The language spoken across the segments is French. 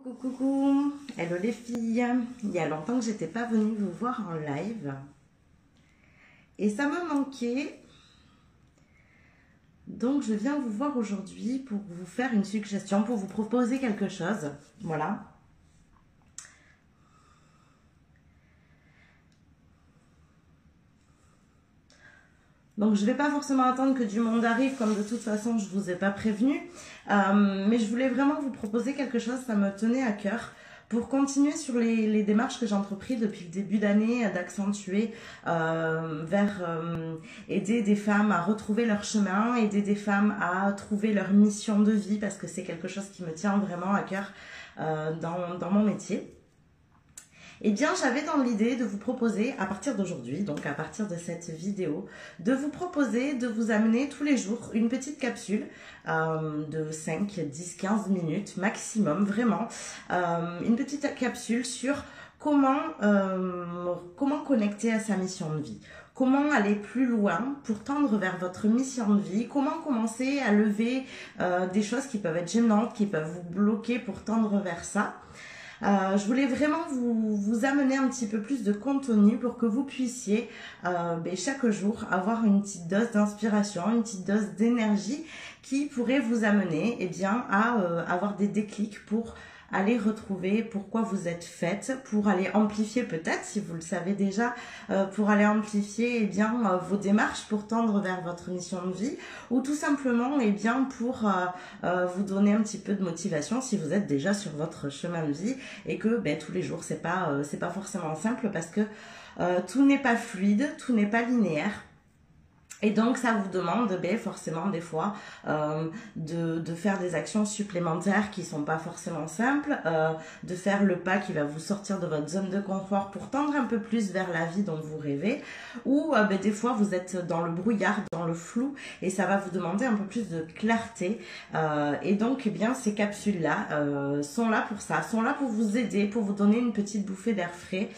Coucou, hello les filles. Il y a longtemps que j'étais pas venue vous voir en live et ça me manquait. Donc je viens vous voir aujourd'hui pour vous faire une suggestion, pour vous proposer quelque chose. Voilà. Donc je ne vais pas forcément attendre que du monde arrive, comme de toute façon je ne vous ai pas prévenu. Mais je voulais vraiment vous proposer quelque chose, ça me tenait à cœur. Pour continuer sur les démarches que j'ai entreprises depuis le début d'année, d'accentuer vers aider des femmes à retrouver leur chemin, aider des femmes à trouver leur mission de vie, parce que c'est quelque chose qui me tient vraiment à cœur dans mon métier. Eh bien, j'avais dans l'idée de vous proposer, à partir d'aujourd'hui, donc à partir de cette vidéo, de vous proposer de vous amener tous les jours une petite capsule de 5, 10, 15 minutes maximum, vraiment. Une petite capsule sur comment connecter à sa mission de vie. Comment aller plus loin pour tendre vers votre mission de vie. Comment commencer à lever des choses qui peuvent être gênantes, qui peuvent vous bloquer pour tendre vers ça. Je voulais vraiment vous amener un petit peu plus de contenu pour que vous puissiez chaque jour avoir une petite dose d'inspiration, une petite dose d'énergie qui pourrait vous amener à avoir des déclics pour aller retrouver pourquoi vous êtes faite, pour aller amplifier peut-être, si vous le savez déjà, pour aller amplifier vos démarches pour tendre vers votre mission de vie, ou tout simplement pour vous donner un petit peu de motivation si vous êtes déjà sur votre chemin de vie et que tous les jours c'est pas forcément simple parce que tout n'est pas fluide, tout n'est pas linéaire. Et donc, ça vous demande forcément des fois de faire des actions supplémentaires qui sont pas forcément simples, de faire le pas qui va vous sortir de votre zone de confort pour tendre un peu plus vers la vie dont vous rêvez, ou des fois vous êtes dans le brouillard, dans le flou, et ça va vous demander un peu plus de clarté. Et donc, ces capsules-là sont là pour ça, sont là pour vous aider, pour vous donner une petite bouffée d'air frais,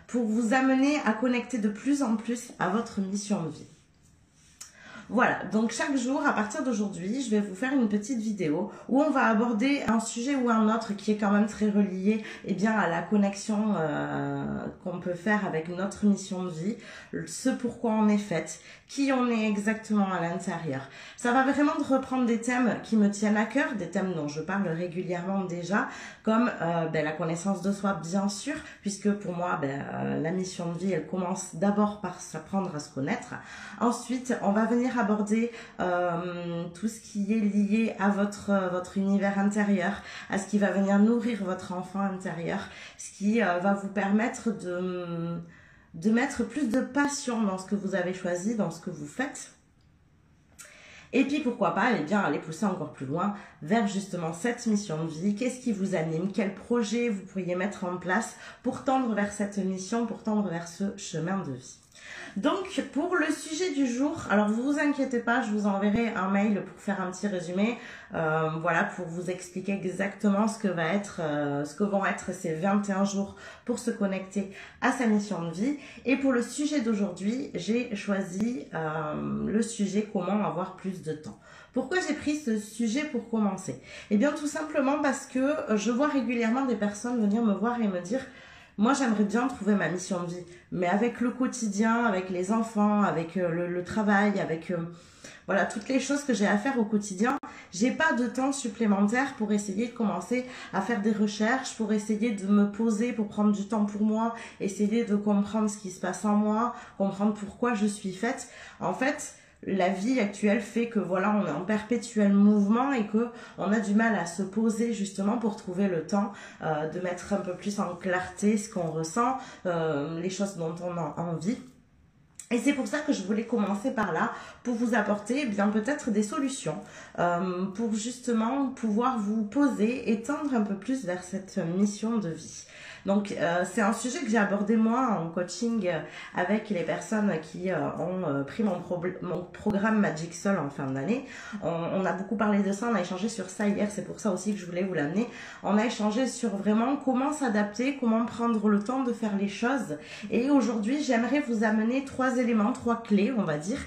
pour vous amener à connecter de plus en plus à votre mission de vie. Voilà, donc chaque jour, à partir d'aujourd'hui, je vais vous faire une petite vidéo où on va aborder un sujet ou un autre qui est quand même très relié à la connexion qu'on peut faire avec notre mission de vie, ce pourquoi on est faite, qui on est exactement à l'intérieur. Ça va vraiment reprendre des thèmes qui me tiennent à cœur, des thèmes dont je parle régulièrement déjà, comme la connaissance de soi bien sûr, puisque pour moi, la mission de vie, elle commence d'abord par s'apprendre à se connaître. Ensuite, on va venir aborder tout ce qui est lié à votre univers intérieur, à ce qui va venir nourrir votre enfant intérieur, ce qui va vous permettre de mettre plus de passion dans ce que vous avez choisi, dans ce que vous faites. Et puis pourquoi pas aller pousser encore plus loin vers justement cette mission de vie. Qu'est-ce qui vous anime? Quel projet vous pourriez mettre en place pour tendre vers cette mission, pour tendre vers ce chemin de vie? Donc pour le sujet du jour, alors vous inquiétez pas, je vous enverrai un mail pour faire un petit résumé, pour vous expliquer exactement ce que vont être ces 21 jours pour se connecter à sa mission de vie. Et pour le sujet d'aujourd'hui, j'ai choisi le sujet comment avoir plus de temps. Pourquoi j'ai pris ce sujet pour commencer? Eh bien tout simplement parce que je vois régulièrement des personnes venir me voir et me dire: moi, j'aimerais bien trouver ma mission de vie, mais avec le quotidien, avec les enfants, avec le travail, avec toutes les choses que j'ai à faire au quotidien, j'ai pas de temps supplémentaire pour essayer de commencer à faire des recherches, pour essayer de me poser, pour prendre du temps pour moi, essayer de comprendre ce qui se passe en moi, comprendre pourquoi je suis faite. En fait, la vie actuelle fait que on est en perpétuel mouvement et que on a du mal à se poser justement pour trouver le temps de mettre un peu plus en clarté ce qu'on ressent, les choses dont on a envie. Et c'est pour ça que je voulais commencer par là, pour vous apporter peut-être des solutions, pour justement pouvoir vous poser et tendre un peu plus vers cette mission de vie. Donc c'est un sujet que j'ai abordé moi en coaching avec les personnes qui ont pris mon programme Magic Soul en fin d'année. On a beaucoup parlé de ça, on a échangé sur ça hier, c'est pour ça aussi que je voulais vous l'amener. On a échangé sur vraiment comment s'adapter, comment prendre le temps de faire les choses. Et aujourd'hui, j'aimerais vous amener 3 éléments, 3 clés, on va dire,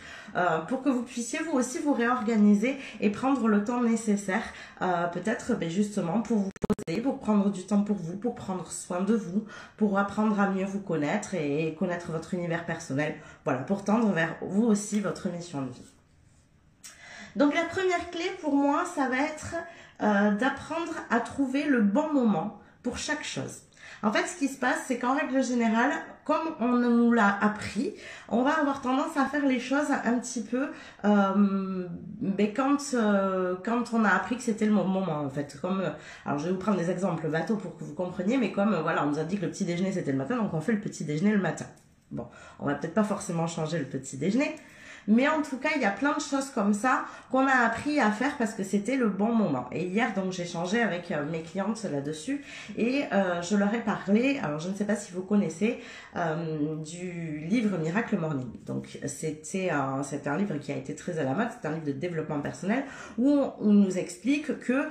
pour que vous puissiez vous aussi vous réorganiser et prendre le temps nécessaire, peut-être justement pour vous poser pour prendre du temps pour vous, pour prendre soin de vous, pour apprendre à mieux vous connaître et connaître votre univers personnel. Voilà, pour tendre vers vous aussi votre mission de vie. Donc la première clé pour moi, ça va être d'apprendre à trouver le bon moment pour chaque chose. En fait, ce qui se passe, c'est qu'en règle générale, comme on nous l'a appris, on va avoir tendance à faire les choses un petit peu quand on a appris que c'était le moment, en fait. Alors, je vais vous prendre des exemples bateaux pour que vous compreniez, mais comme voilà, on nous a dit que le petit déjeuner c'était le matin, donc on fait le petit déjeuner le matin. Bon, on va peut-être pas forcément changer le petit déjeuner, mais en tout cas, il y a plein de choses comme ça qu'on a appris à faire parce que c'était le bon moment. Et hier, donc, j'ai échangé avec mes clientes là-dessus et je leur ai parlé, alors je ne sais pas si vous connaissez, du livre Miracle Morning. Donc, c'est un livre qui a été très à la mode, c'est un livre de développement personnel où on nous explique que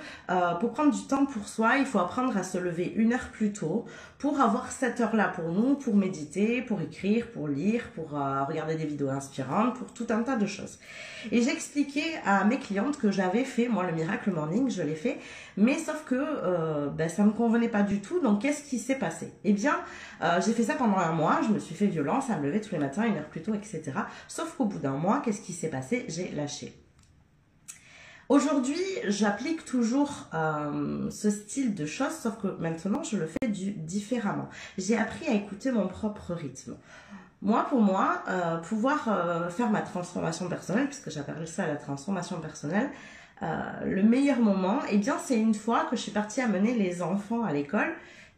pour prendre du temps pour soi, il faut apprendre à se lever 1 heure plus tôt pour avoir cette heure-là pour nous, pour méditer, pour écrire, pour lire, pour regarder des vidéos inspirantes, pour tout un tas de choses. Et j'expliquais à mes clientes que j'avais fait, moi, le Miracle Morning, je l'ai fait, mais sauf que ça ne me convenait pas du tout. Donc, qu'est-ce qui s'est passé? Eh bien, j'ai fait ça pendant 1 mois, je me suis fait violence à me lever tous les matins 1 heure plus tôt, etc. Sauf qu'au bout d'1 mois, qu'est-ce qui s'est passé? J'ai lâché. Aujourd'hui, j'applique toujours ce style de choses, sauf que maintenant, je le fais différemment. J'ai appris à écouter mon propre rythme. Moi, pour moi, pouvoir faire ma transformation personnelle, puisque j'appelle ça la transformation personnelle, le meilleur moment, eh bien, c'est une fois que je suis partie amener les enfants à l'école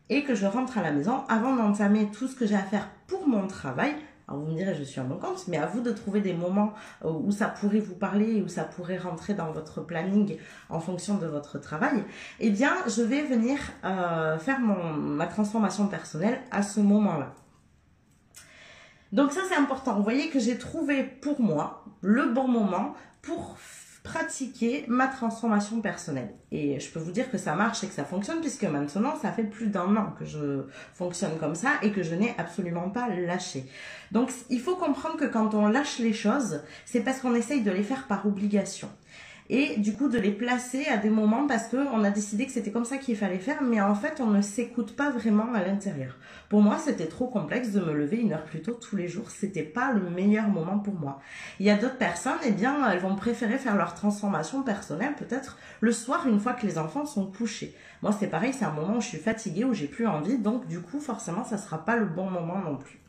et que je rentre à la maison avant d'entamer tout ce que j'ai à faire pour mon travail. Alors vous me direz, je suis à mon compte, mais à vous de trouver des moments où ça pourrait vous parler, où ça pourrait rentrer dans votre planning en fonction de votre travail. Eh bien, je vais venir faire ma transformation personnelle à ce moment-là. Donc ça, c'est important. Vous voyez que j'ai trouvé pour moi le bon moment pour pratiquer ma transformation personnelle. Et je peux vous dire que ça marche et que ça fonctionne puisque maintenant, ça fait plus d'1 an que je fonctionne comme ça et que je n'ai absolument pas lâché. Donc, il faut comprendre que quand on lâche les choses, c'est parce qu'on essaye de les faire par obligation. Et du coup de les placer à des moments parce qu'on a décidé que c'était comme ça qu'il fallait faire, mais en fait on ne s'écoute pas vraiment à l'intérieur. Pour moi c'était trop complexe de me lever 1 heure plus tôt tous les jours, c'était pas le meilleur moment pour moi. Il y a d'autres personnes, eh bien elles vont préférer faire leur transformation personnelle peut-être le soir une fois que les enfants sont couchés. Moi c'est pareil, c'est un moment où je suis fatiguée, où j'ai plus envie, donc du coup forcément ça sera pas le bon moment non plus.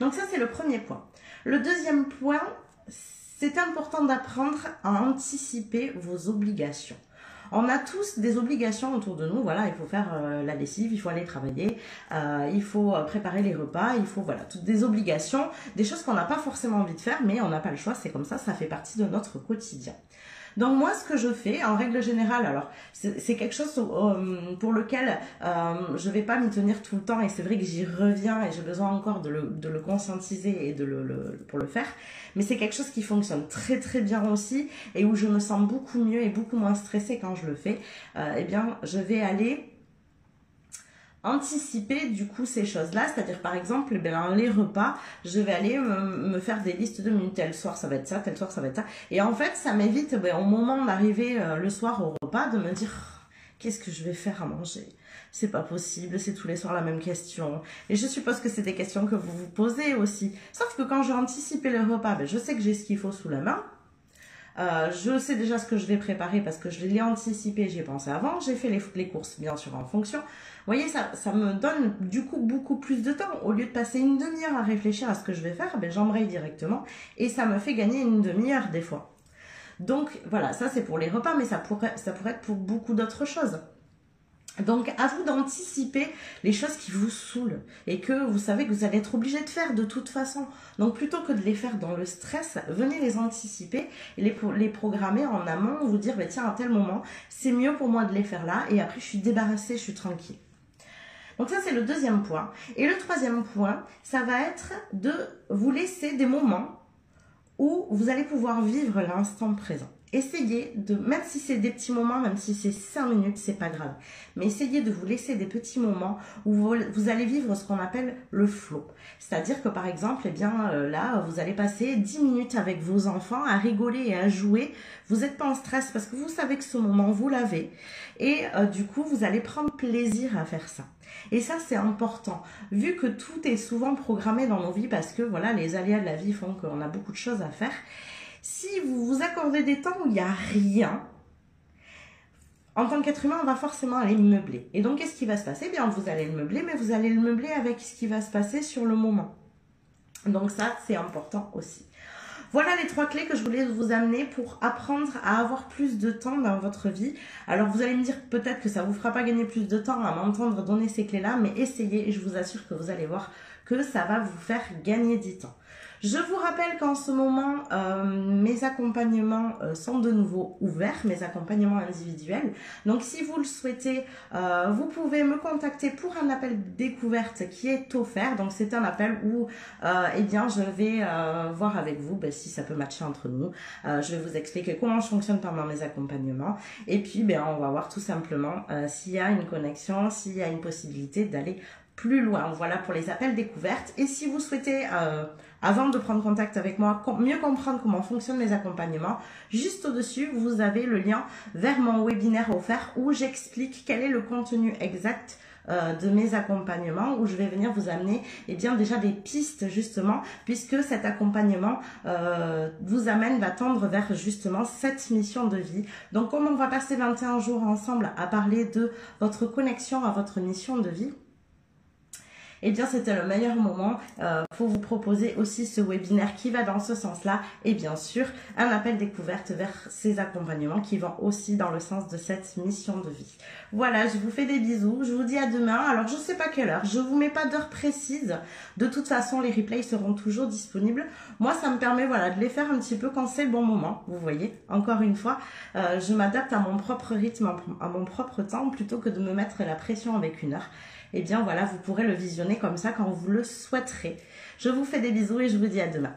Donc ça c'est le premier point. Le deuxième point, c'est important d'apprendre à anticiper vos obligations. On a tous des obligations autour de nous, voilà, il faut faire la lessive, il faut aller travailler, il faut préparer les repas, il faut, voilà, toutes des obligations, des choses qu'on n'a pas forcément envie de faire, mais on n'a pas le choix, c'est comme ça fait partie de notre quotidien. Donc moi, ce que je fais, en règle générale, alors c'est quelque chose pour lequel je vais pas m'y tenir tout le temps et c'est vrai que j'y reviens et j'ai besoin encore de le conscientiser et pour le faire, mais c'est quelque chose qui fonctionne très très bien aussi et où je me sens beaucoup mieux et beaucoup moins stressée quand je le fais. Eh bien, je vais aller anticiper du coup ces choses-là, c'est-à-dire par exemple les repas, je vais aller me faire des listes de menus, tel soir ça va être ça, tel soir ça va être ça, et en fait ça m'évite au moment d'arriver le soir au repas de me dire qu'est-ce que je vais faire à manger, c'est pas possible, c'est tous les soirs la même question, et je suppose que c'est des questions que vous vous posez aussi, sauf que quand je anticipe les repas, je sais que j'ai ce qu'il faut sous la main. Je sais déjà ce que je vais préparer parce que je l'ai anticipé, j'y ai pensé avant, j'ai fait les courses bien sûr en fonction. Vous voyez, ça me donne du coup beaucoup plus de temps. Au lieu de passer 1 demi-heure à réfléchir à ce que je vais faire, j'embraye directement et ça me fait gagner 1 demi-heure des fois. Donc voilà, ça c'est pour les repas, mais ça pourrait être pour beaucoup d'autres choses. Donc, à vous d'anticiper les choses qui vous saoulent et que vous savez que vous allez être obligé de faire de toute façon. Donc, plutôt que de les faire dans le stress, venez les anticiper et les programmer en amont, vous dire, tiens, à tel moment, c'est mieux pour moi de les faire là et après, je suis débarrassée, je suis tranquille. Donc ça, c'est le deuxième point. Et le troisième point, ça va être de vous laisser des moments où vous allez pouvoir vivre l'instant présent. essayez de, même si c'est des petits moments, même si c'est 5 minutes, c'est pas grave. Mais essayez de vous laisser des petits moments où vous allez vivre ce qu'on appelle le flow. C'est-à-dire que par exemple, eh bien là, vous allez passer 10 minutes avec vos enfants à rigoler et à jouer. Vous n'êtes pas en stress parce que vous savez que ce moment, vous l'avez. Et du coup, vous allez prendre plaisir à faire ça. Et ça, c'est important. Vu que tout est souvent programmé dans nos vies parce que voilà, les aléas de la vie font qu'on a beaucoup de choses à faire. Si vous vous accordez des temps où il n'y a rien, en tant qu'être humain, on va forcément aller meubler. Et donc, qu'est-ce qui va se passer? Eh bien, vous allez le meubler, mais vous allez le meubler avec ce qui va se passer sur le moment. Donc ça, c'est important aussi. Voilà les 3 clés que je voulais vous amener pour apprendre à avoir plus de temps dans votre vie. Alors vous allez me dire peut-être que ça ne vous fera pas gagner plus de temps à m'entendre donner ces clés-là, mais essayez et je vous assure que vous allez voir que ça va vous faire gagner du temps. Je vous rappelle qu'en ce moment, mes accompagnements sont de nouveau ouverts, mes accompagnements individuels. Donc si vous le souhaitez, vous pouvez me contacter pour un appel découverte qui est offert. Donc c'est un appel où eh bien, je vais voir avec vous si ça peut matcher entre nous. Je vais vous expliquer comment je fonctionne pendant mes accompagnements. Et puis on va voir tout simplement s'il y a une connexion, s'il y a une possibilité d'aller plus loin. Voilà pour les appels découvertes. Et si vous souhaitez, avant de prendre contact avec moi, mieux comprendre comment fonctionnent mes accompagnements, juste au-dessus, vous avez le lien vers mon webinaire offert où j'explique quel est le contenu exact de mes accompagnements, où je vais venir vous amener déjà des pistes justement, puisque cet accompagnement va tendre vers justement cette mission de vie. Donc comme on va passer 21 jours ensemble à parler de votre connexion à votre mission de vie, eh bien c'était le meilleur moment pour vous proposer aussi ce webinaire qui va dans ce sens-là et bien sûr un appel découverte vers ces accompagnements qui vont aussi dans le sens de cette mission de vie. Voilà, je vous fais des bisous, je vous dis à demain. Alors je sais pas quelle heure, je vous mets pas d'heure précise, de toute façon les replays seront toujours disponibles. Moi ça me permet de les faire un petit peu quand c'est le bon moment, vous voyez, encore une fois, je m'adapte à mon propre rythme, à mon propre temps plutôt que de me mettre la pression avec une heure. Eh bien voilà, vous pourrez le visionner comme ça quand vous le souhaiterez. Je vous fais des bisous et je vous dis à demain.